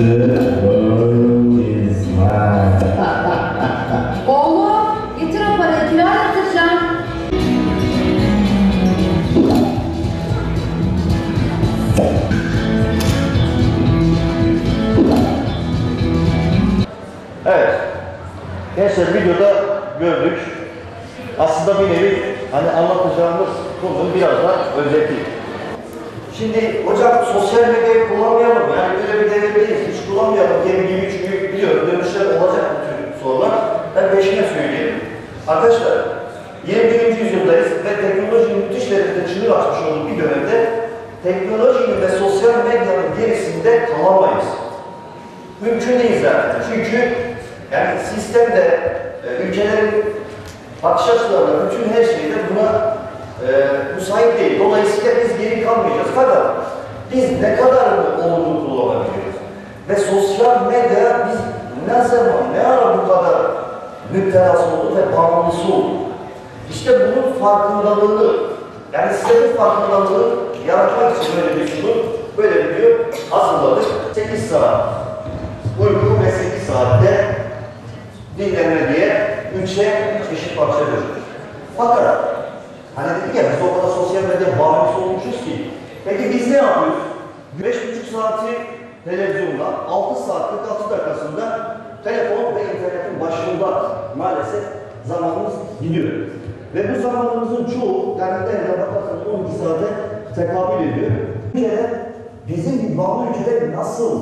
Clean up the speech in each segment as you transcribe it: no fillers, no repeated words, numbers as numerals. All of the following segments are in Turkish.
is mine. Oğlum, getir o parayı, kira yatıracağım. Evet. Gençler videoda gördük. Aslında bir nevi hani anlatacağımız konunun biraz da özeti. Şimdi hocam sosyal medyayı kullanmayalım. Yani böyle bir devirdeyiz. Hiç kullanmayalım gibi çünkü biliyorum dönüşler olacak bu tür sorular. Ben peşine söyleyeyim. Arkadaşlar 21. yüzyıldayız ve teknolojinin müthiş derecede çığır açmış olduğu bir dönemde teknolojinin ve sosyal medyanın gerisinde kalamayız. Mümkün değil zaten. Çünkü yani sistemde ülkelerin bakış açılarına, bütün her şeyde buna müsait değil. Dolayısıyla biz geri kalmayacağız. Fakat biz ne kadarını olumlu kullanabiliyoruz? Ve sosyal medya biz ne zaman, ne ara bu kadar müptelası oldu ve bağımlısı oldu? İşte bunun farkındalığını, yani size bu farkındalığı yaratmak için böyle bir sunum, böyle bir video hazırladık. 8 saat uyku ve 8 saatte dinlenme diye 3'e çeşit parça bölüyoruz. Fakat hani dedik ya biz o kadar sosyal medya bağımlısı olmuşuz ki. Peki biz ne yapıyoruz? 5,5 saati televizyonda, 6 saatlik 6 dakikasında telefon ve internetin başında maalesef zamanımız gidiyor. Ve bu zamanımızın çoğu, yani nerede bakarsanız 12 saate tekabül ediyor. Ülkeler, bizim gibi bağımlı ülkeler nasıl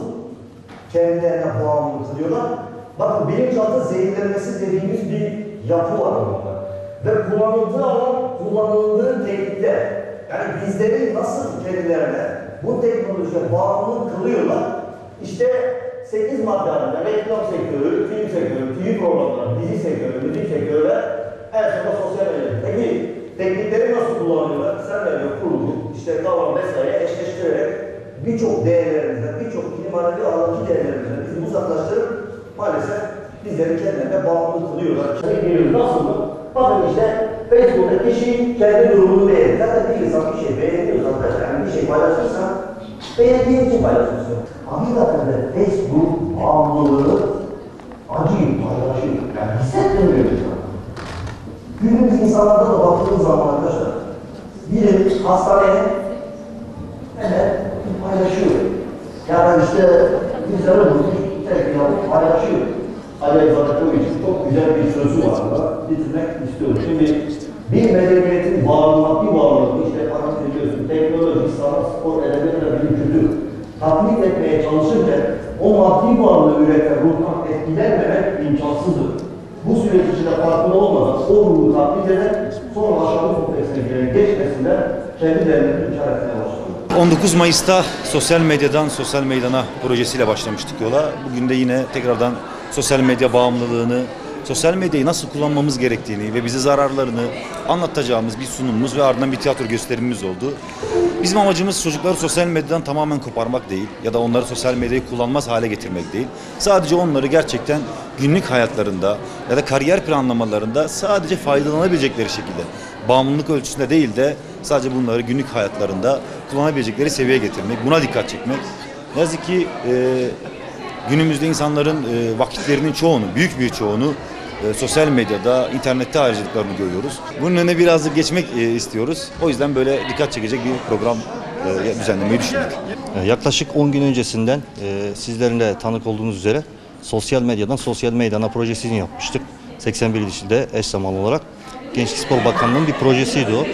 kendilerine bağımlı kılıyorlar? Bakın bilinçaltı zehirlenmesi dediğimiz bir yapı var orada. Ve kullanıldığı alan, kullanıldığı teknikler. Yani bizleri nasıl kendilerine bu teknolojiye bağımlı kılıyorlar? İşte 8 madde halinde reklam sektörü, film sektörü, TV programları, dizi sektörü, müzik sektörü ve en sonunda sosyal medya. Peki teknikleri nasıl kullanıyorlar? Senaryo, kurgu, işte kavram vesaire eşleştirerek birçok değerlerimizden, birçok klimanevi ahlaki değerlerimizden bizi uzaklaştırıp maalesef bizleri kendilerine bağımlı kılıyorlar. Nasıl mı? Bakın işte Facebook'ta kişi kendi durumunu beğenir. Zaten bir insan bir şey beğeniyoruz arkadaşlar. Yani bir şey paylaşırsan beğendiğin için paylaşırsın. Hakikaten Facebook bağımlılığı acıyı paylaşıyor. Yani hissetmiyoruz. Günümüz insanlarda da baktığımız zaman arkadaşlar biri hastaneye hemen paylaşıyor. Yani işte güzel olmuş, tekrar paylaşıyor. Ali Ezanetoviç'in çok güzel bir sözü var burada. Bitirmek istiyorum. Şimdi bir medeniyetin varlığı, bir varlığı, işte analiz ediyorsun, teknoloji, sanat, spor, edebiyat ve bilim kültür taklit etmeye çalışırken o maddi varlığı üreten ruhtan etkilenmemek imkansızdır. Bu süreç içinde farkında olmadan o ruhu taklit eder, sonra aşağı kompleksine giren geçmesinden kendi değerlerini inkar etmeye başladı. 19 Mayıs'ta sosyal medyadan sosyal meydana projesiyle başlamıştık yola. Bugün de yine tekrardan sosyal medya bağımlılığını, sosyal medyayı nasıl kullanmamız gerektiğini ve bize zararlarını anlatacağımız bir sunumumuz ve ardından bir tiyatro gösterimimiz oldu. Bizim amacımız çocukları sosyal medyadan tamamen koparmak değil ya da onları sosyal medyayı kullanmaz hale getirmek değil. Sadece onları gerçekten günlük hayatlarında ya da kariyer planlamalarında sadece faydalanabilecekleri şekilde, bağımlılık ölçüsünde değil de sadece bunları günlük hayatlarında kullanabilecekleri seviyeye getirmek, buna dikkat çekmek. Ne yazık ki günümüzde insanların vakitlerinin çoğunu, büyük bir çoğunu sosyal medyada, internette harcadıklarını görüyoruz. Bunun önüne birazcık geçmek istiyoruz. O yüzden böyle dikkat çekecek bir program düzenlemeyi düşündük. Yaklaşık 10 gün öncesinden sizlerin de tanık olduğunuz üzere sosyal medyadan sosyal meydana projesini yapmıştık. 81 ilçede eş zamanlı olarak. Gençlik Spor Bakanlığı'nın bir projesiydi o.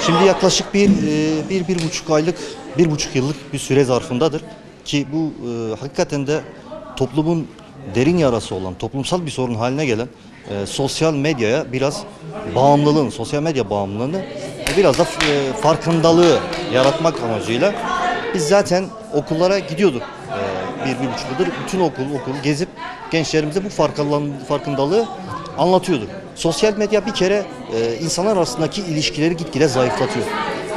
Şimdi yaklaşık bir buçuk aylık, 1,5 yıllık bir süre zarfındadır. Ki bu hakikaten de toplumun derin yarası olan, toplumsal bir sorun haline gelen sosyal medyaya biraz bağımlılığını, sosyal medya bağımlılığını biraz da farkındalığı yaratmak amacıyla biz zaten okullara gidiyorduk. 1,5 yıldır bütün okul gezip gençlerimize bu farkındalığı anlatıyorduk. Sosyal medya bir kere insanlar arasındaki ilişkileri gitgide zayıflatıyor.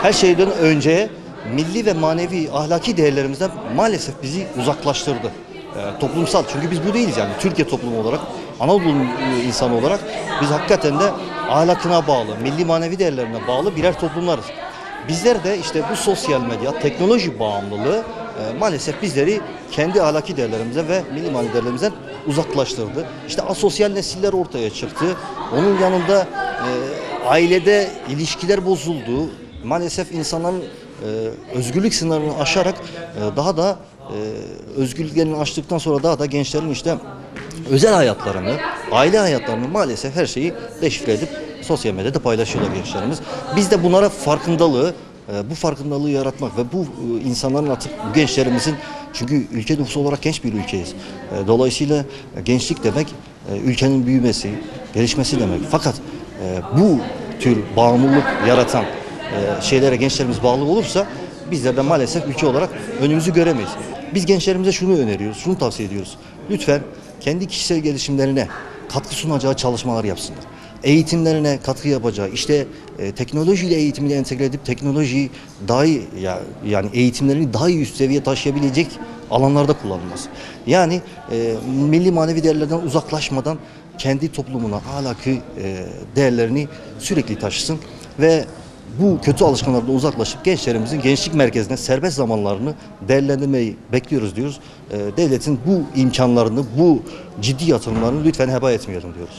Her şeyden önce milli ve manevi ahlaki değerlerimizden maalesef bizi uzaklaştırdı. Toplumsal, çünkü biz bu değiliz yani Türkiye toplumu olarak, Anadolu insanı olarak biz hakikaten de ahlakına bağlı, milli manevi değerlerine bağlı birer toplumlarız. Bizler de işte bu sosyal medya, teknoloji bağımlılığı maalesef bizleri kendi ahlaki değerlerimize ve milli manevi değerlerimizden uzaklaştırdı. İşte asosyal nesiller ortaya çıktı. Onun yanında ailede ilişkiler bozuldu. Maalesef insanların özgürlük sınırını aşarak daha da özgürlüklerini aştıktan sonra daha da gençlerin işte özel hayatlarını, aile hayatlarını maalesef her şeyi deşifre edip sosyal medyada paylaşıyorlar gençlerimiz. Biz de bunlara bu farkındalığı yaratmak ve bu insanların artık bu gençlerimizin, çünkü ülke nüfusu olarak genç bir ülkeyiz. Dolayısıyla gençlik demek ülkenin büyümesi, gelişmesi demek. Fakat bu tür bağımlılık yaratan şeylere gençlerimiz bağlı olursa bizler de maalesef ülke olarak önümüzü göremeyiz. Biz gençlerimize şunu öneriyoruz, şunu tavsiye ediyoruz. Lütfen kendi kişisel gelişimlerine katkı sunacağı çalışmalar yapsınlar. Eğitimlerine katkı yapacağı, işte teknolojiyle eğitimini entegre edip teknolojiyi daha iyi, yani eğitimlerini daha iyi üst seviyeye taşıyabilecek alanlarda kullanılması. Yani milli manevi değerlerden uzaklaşmadan kendi toplumuna, ahlaki değerlerini sürekli taşısın ve bu kötü alışkanlardan uzaklaşıp gençlerimizin gençlik merkezine serbest zamanlarını değerlendirmeyi bekliyoruz diyoruz. Devletin bu imkanlarını, bu ciddi yatırımlarını lütfen heba etmeyelim diyoruz.